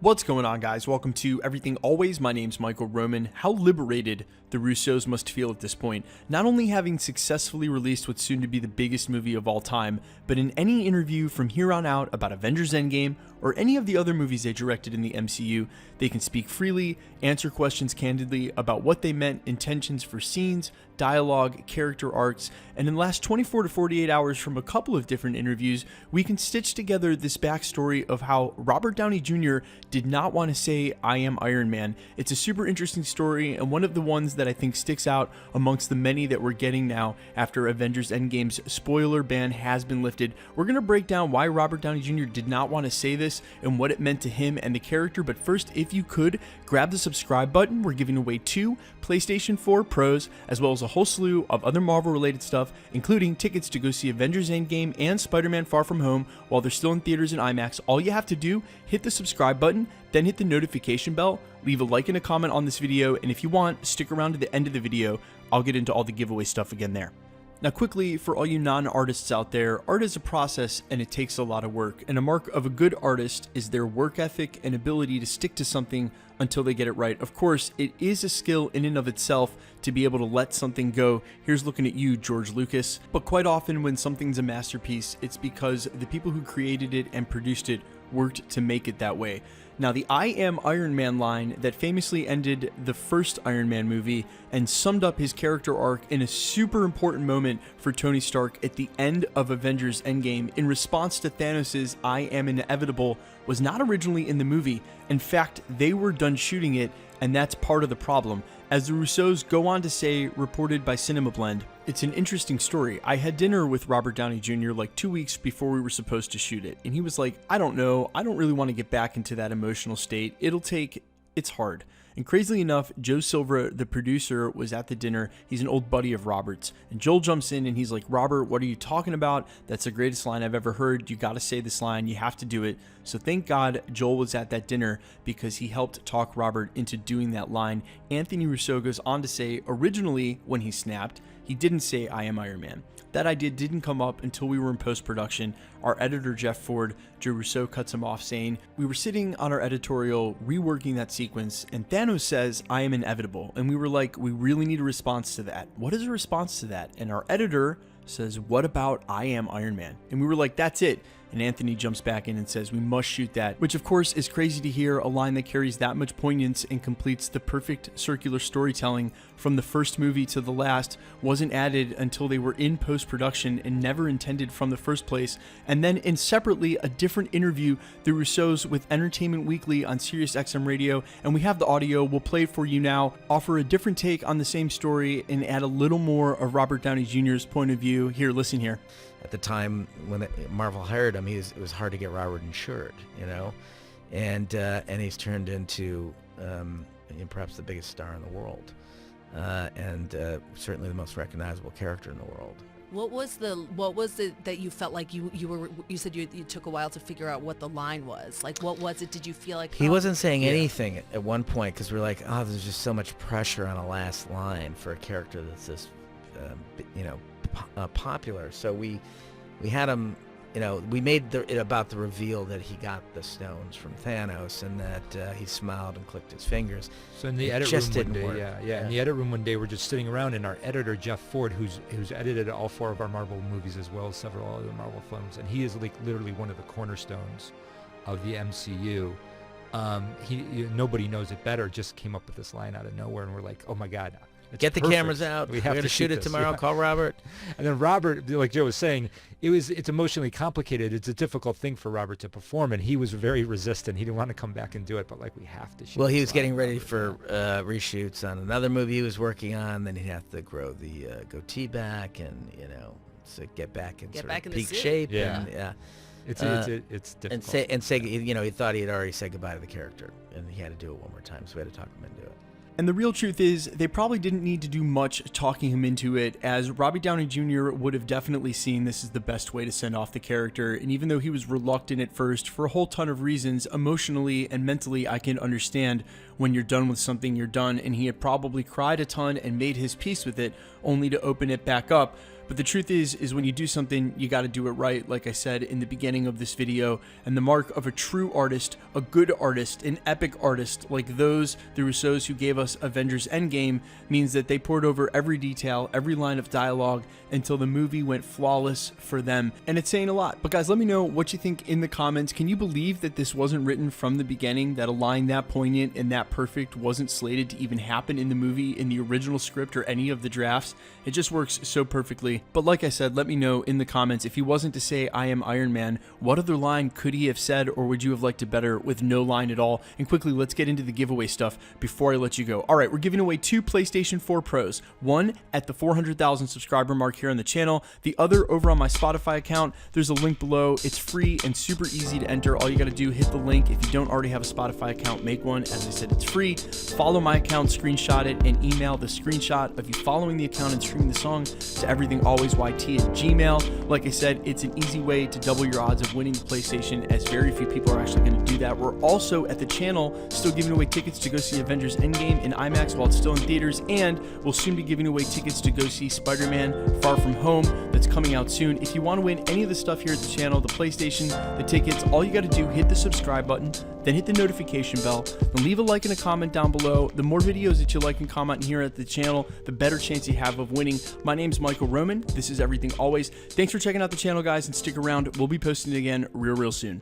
What's going on, guys? Welcome to Everything Always. My name's Michael Roman. How liberated the Russos must feel at this point, not only having successfully released what's soon to be the biggest movie of all time, but in any interview from here on out about Avengers Endgame or any of the other movies they directed in the MCU, they can speak freely, answer questions candidly about what they meant, intentions for scenes, dialogue, character arcs, and in the last 24 to 48 hours from a couple of different interviews, we can stitch together this backstory of how Robert Downey Jr. did not want to say, "I am Iron Man." It's a super interesting story, and one of the ones that I think sticks out amongst the many that we're getting now after Avengers Endgame's spoiler ban has been lifted. We're going to break down why Robert Downey Jr. did not want to say this and what it meant to him and the character, but first, if you could, grab the subscribe button. We're giving away 2 PlayStation 4 Pros, as well as a whole slew of other Marvel-related stuff, including tickets to go see Avengers Endgame and Spider-Man Far From Home while they're still in theaters and IMAX. All you have to do, hit the subscribe button, then hit the notification bell, leave a like and a comment on this video, and if you want, stick around to the end of the video. I'll get into all the giveaway stuff again there. Now quickly, for all you non-artists out there, art is a process and it takes a lot of work, and a mark of a good artist is their work ethic and ability to stick to something until they get it right. Of course, it is a skill in and of itself to be able to let something go. Here's looking at you, George Lucas. But quite often when something's a masterpiece, it's because the people who created it and produced it worked to make it that way. Now, the "I am Iron Man" line that famously ended the first Iron Man movie and summed up his character arc in a super important moment for Tony Stark at the end of Avengers Endgame in response to Thanos' "I am inevitable" was not originally in the movie. In fact, they were done shooting it, and that's part of the problem. As the Russos go on to say, reported by Cinema Blend, it's an interesting story. I had dinner with Robert Downey Jr. like 2 weeks before we were supposed to shoot it, and he was like, "I don't know, I don't really want to get back into that emotional state. It's hard." And crazily enough, Joe Silva, the producer, was at the dinner. He's an old buddy of Robert's. And Joel jumps in and he's like, "Robert, what are you talking about? That's the greatest line I've ever heard. You got to say this line. You have to do it." So thank God Joel was at that dinner because he helped talk Robert into doing that line. Anthony Russo goes on to say, originally, when he snapped, he didn't say, "I am Iron Man." That idea didn't come up until we were in post-production. Our editor, Jeff Ford, Joe Russo cuts him off saying, "We were sitting on our editorial reworking that sequence, and Thanos says, 'I am inevitable.' And we were like, we really need a response to that. What is a response to that?" And our editor says, "What about 'I am Iron Man'?" And we were like, that's it. And Anthony jumps back in and says, "We must shoot that," which of course is crazy to hear, a line that carries that much poignance and completes the perfect circular storytelling from the first movie to the last, wasn't added until they were in post-production and never intended from the first place. And then in separately a different interview, the Russos with Entertainment Weekly on Sirius XM Radio, and we have the audio, we'll play it for you now, offer a different take on the same story and add a little more of Robert Downey Jr.'s point of view. Here, listen here. At the time when Marvel hired him, it was hard to get Robert insured, you know, and he's turned into perhaps the biggest star in the world, and certainly the most recognizable character in the world. What was it that you felt like you said you took a while to figure out what the line was? Like, what was it? Did you feel like he wasn't saying anything at one point because we're like, oh, there's just so much pressure on a last line for a character that's this, popular. So we had him, we made it about the reveal that he got the stones from Thanos and that he smiled and clicked his fingers. So in the edit room one day, in the edit room one day, we're just sitting around, and our editor Jeff Ford, who's edited all 4 of our Marvel movies as well as several other Marvel films, and he is like literally one of the cornerstones of the MCU. Nobody knows it better. Just came up with this line out of nowhere, and we're like, oh my God. Get the cameras out. We're going to shoot it tomorrow. Yeah. Call Robert. And then Robert, like Joe was saying, it's emotionally complicated. It's a difficult thing for Robert to perform, and he was very resistant. He didn't want to come back and do it, but like, we have to shoot. Well, he was getting ready for reshoots on another movie he was working on. Then he'd have to grow the goatee back and so get back in peak shape. Yeah. And, it's difficult. And say he thought he had already said goodbye to the character, and he had to do it one more time, so we had to talk him into it. And the real truth is, they probably didn't need to do much talking him into it, as Robbie Downey Jr. would have definitely seen this as the best way to send off the character. And even though he was reluctant at first, for a whole ton of reasons, emotionally and mentally, I can understand when you're done with something, you're done. And he had probably cried a ton and made his peace with it, only to open it back up. But the truth is when you do something, you got to do it right, like I said in the beginning of this video. And the mark of a true artist, a good artist, an epic artist like those, the Russos who gave us Avengers Endgame, means that they poured over every detail, every line of dialogue until the movie went flawless for them. And it's saying a lot. But guys, let me know what you think in the comments. Can you believe that this wasn't written from the beginning, that a line that poignant and that perfect wasn't slated to even happen in the movie, in the original script, or any of the drafts? It just works so perfectly. But like I said, let me know in the comments, if he wasn't to say "I am Iron Man," what other line could he have said, or would you have liked it better with no line at all? And quickly, let's get into the giveaway stuff before I let you go. All right, we're giving away 2 PlayStation 4 Pros. One at the 400,000 subscriber mark here on the channel. The other over on my Spotify account. There's a link below. It's free and super easy to enter. All you got to do, hit the link. If you don't already have a Spotify account, make one. As I said, it's free. Follow my account, screenshot it, and email the screenshot of you following the account and streaming the song to everythingalwaysYT@gmail. Like I said, it's an easy way to double your odds of winning the PlayStation, as very few people are actually going to do that. We're also at the channel still giving away tickets to go see Avengers Endgame in IMAX while it's still in theaters, and we'll soon be giving away tickets to go see Spider-Man Far From Home that's coming out soon. If you want to win any of the stuff here at the channel, the PlayStation, the tickets, all you got to do, hit the subscribe button, then hit the notification bell, and leave a like and a comment down below. The more videos that you like and comment here at the channel, the better chance you have of winning. My name's Michael Roman. This is Everything Always. Thanks for checking out the channel, guys, and stick around. We'll be posting it again real soon.